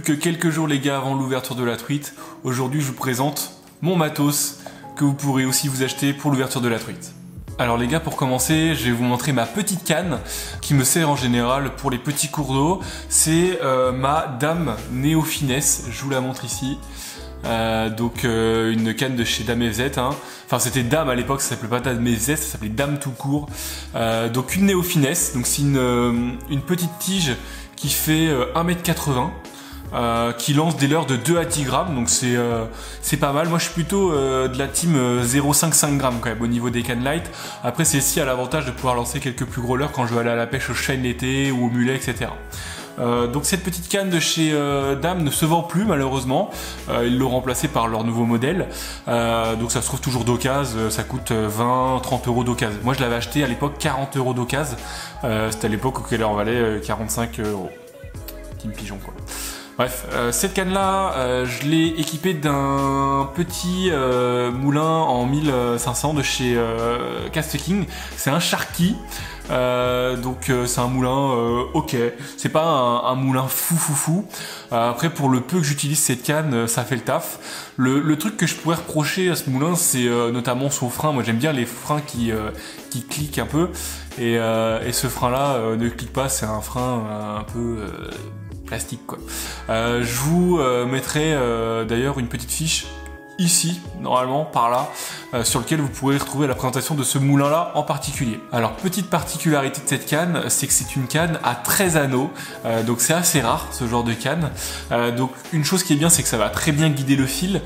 plus que quelques jours les gars avant l'ouverture de la truite. Aujourd'hui je vous présente mon matos que vous pourrez aussi vous acheter pour l'ouverture de la truite. Alors les gars, pour commencer, je vais vous montrer ma petite canne qui me sert en général pour les petits cours d'eau. C'est ma Dame Neo Finesse, je vous la montre ici. Une canne de chez Dame FZ, hein. Enfin c'était Dame à l'époque, ça s'appelait pas Dame FZ, ça s'appelait Dame tout court. Donc une Neo Finesse, donc c'est une petite tige qui fait 1,80 m. Qui lance des leurres de 2 à 10 grammes, donc c'est pas mal. Moi je suis plutôt de la team 0,5 grammes quand même au niveau des cannes light. Après celle-ci a l'avantage de pouvoir lancer quelques plus gros leurres quand je veux aller à la pêche au chêne l'été ou au mulet, etc. Donc cette petite canne de chez Dame ne se vend plus malheureusement, ils l'ont remplacée par leur nouveau modèle, donc ça se trouve toujours d'occasion, ça coûte 20-30 euros d'occasion. Moi je l'avais acheté à l'époque 40 euros d'occasion, c'était à l'époque auquel elle en valait 45 euros. Team pigeon quoi. Bref, cette canne là, je l'ai équipée d'un petit moulin en 1500 de chez Cast King. C'est un Sharky, c'est un moulin ok. C'est pas un moulin fou. Après pour le peu que j'utilise cette canne, ça fait le taf. Le truc que je pourrais reprocher à ce moulin, c'est notamment son frein. Moi j'aime bien les freins qui cliquent un peu, et ce frein là ne clique pas. C'est un frein un peu plastique quoi. Je vous mettrai d'ailleurs une petite fiche ici, normalement par là, sur lequel vous pourrez retrouver la présentation de ce moulin là en particulier. Alors petite particularité de cette canne, c'est que c'est une canne à 13 anneaux, donc c'est assez rare ce genre de canne. Donc une chose qui est bien, c'est que ça va très bien guider le fil,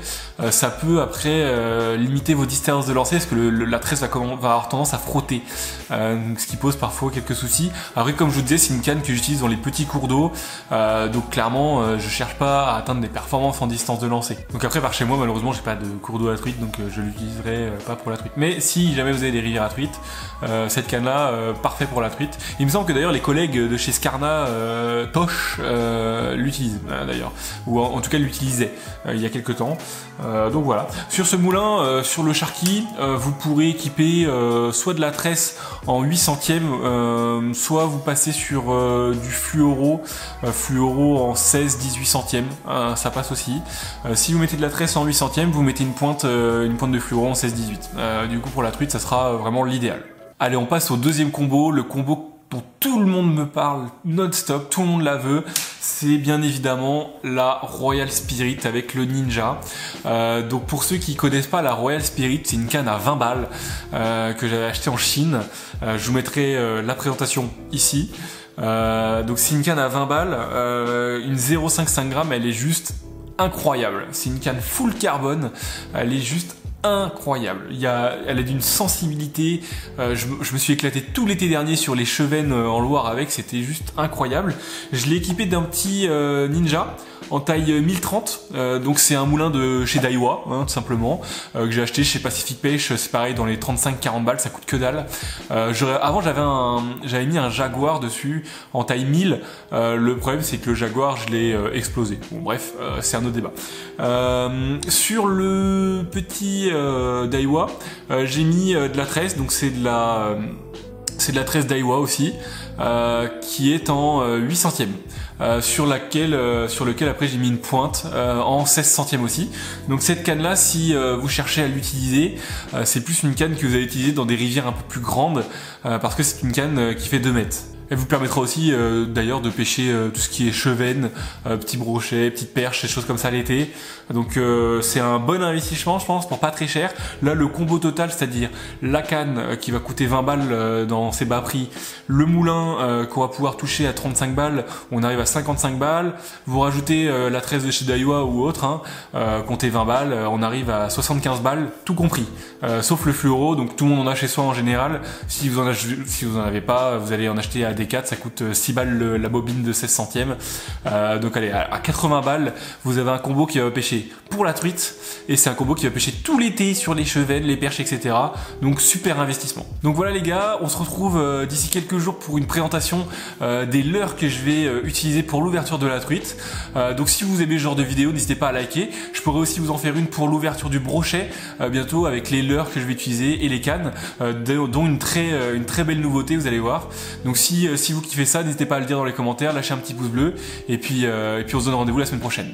ça peut après limiter vos distances de lancer, parce que la tresse va avoir tendance à frotter, ce qui pose parfois quelques soucis. Après comme je vous disais, c'est une canne que j'utilise dans les petits cours d'eau, donc clairement je cherche pas à atteindre des performances en distance de lancer. Donc après par chez moi malheureusement j'ai pas de cours d'eau à truite, donc je l'utiliserai pas pour la truite. Mais si jamais vous avez des rivières à truite, cette canne là parfait pour la truite. Il me semble que d'ailleurs les collègues de chez Scarna Tosh l'utilisent d'ailleurs, ou en tout cas l'utilisaient il y a quelques temps. Donc voilà. Sur ce moulin, sur le Sharky, vous pourrez équiper soit de la tresse en 8 centièmes, soit vous passez sur du fluoro en 16-18 centièmes, ça passe aussi. Si vous mettez de la tresse en 8 centièmes, vous mettez une pointe de fluoro en 16-18. Du coup pour la truite ça sera vraiment l'idéal. Allez, on passe au deuxième combo, le combo dont tout le monde me parle non-stop, tout le monde la veut. C'est bien évidemment la Royal Spirit avec le Ninja. Donc pour ceux qui connaissent pas la Royal Spirit, c'est une canne à 20 balles que j'avais acheté en Chine. Je vous mettrai la présentation ici. Donc c'est une canne à 20 balles, une 0,5 grammes, elle est juste incroyable. C'est une canne full carbone, elle est juste incroyable. Elle a d'une sensibilité, je me suis éclaté tout l'été dernier sur les Chevennes en Loire avec, c'était juste incroyable. Je l'ai équipé d'un petit Ninja en taille 1030, donc c'est un moulin de chez Daiwa, hein, tout simplement, que j'ai acheté chez Pacific Pêche, c'est pareil dans les 35-40 balles, ça coûte que dalle. Avant j'avais mis un Jaguar dessus en taille 1000, le problème c'est que le Jaguar je l'ai explosé. Bon bref, c'est un autre débat. Sur le petit Daiwa, j'ai mis de la tresse, donc c'est de la tresse Daiwa aussi, qui est en 8 centièmes. Sur lequel après j'ai mis une pointe en 16 centièmes aussi. Donc cette canne là, si vous cherchez à l'utiliser, c'est plus une canne que vous allez utiliser dans des rivières un peu plus grandes, parce que c'est une canne qui fait 2 mètres. Elle vous permettra aussi d'ailleurs de pêcher tout ce qui est chevenne, petits brochets, petites perches, des choses comme ça l'été. Donc c'est un bon investissement je pense pour pas très cher. Là le combo total, c'est-à-dire la canne qui va coûter 20 balles dans ses bas prix, le moulin qu'on va pouvoir toucher à 35 balles, on arrive à 55 balles, vous rajoutez la tresse de chez Daiwa ou autre, hein, comptez 20 balles, on arrive à 75 balles tout compris. Sauf le fluoro, donc tout le monde en a chez soi en général. Si vous en avez pas, vous allez en acheter à D4, ça coûte 6 balles la bobine de 16 centièmes. Donc allez, à 80 balles, vous avez un combo qui va pêcher pour la truite, et c'est un combo qui va pêcher tout l'été sur les chevennes, les perches, etc. Donc super investissement. Donc voilà les gars, on se retrouve d'ici quelques jours pour une présentation des leurres que je vais utiliser pour l'ouverture de la truite. Donc si vous aimez ce genre de vidéo, n'hésitez pas à liker. Je pourrais aussi vous en faire une pour l'ouverture du brochet bientôt, avec les leurres que je vais utiliser et les cannes, dont une très belle nouveauté, vous allez voir. Donc si si vous kiffez ça, n'hésitez pas à le dire dans les commentaires, lâchez un petit pouce bleu, et puis on se donne rendez-vous la semaine prochaine.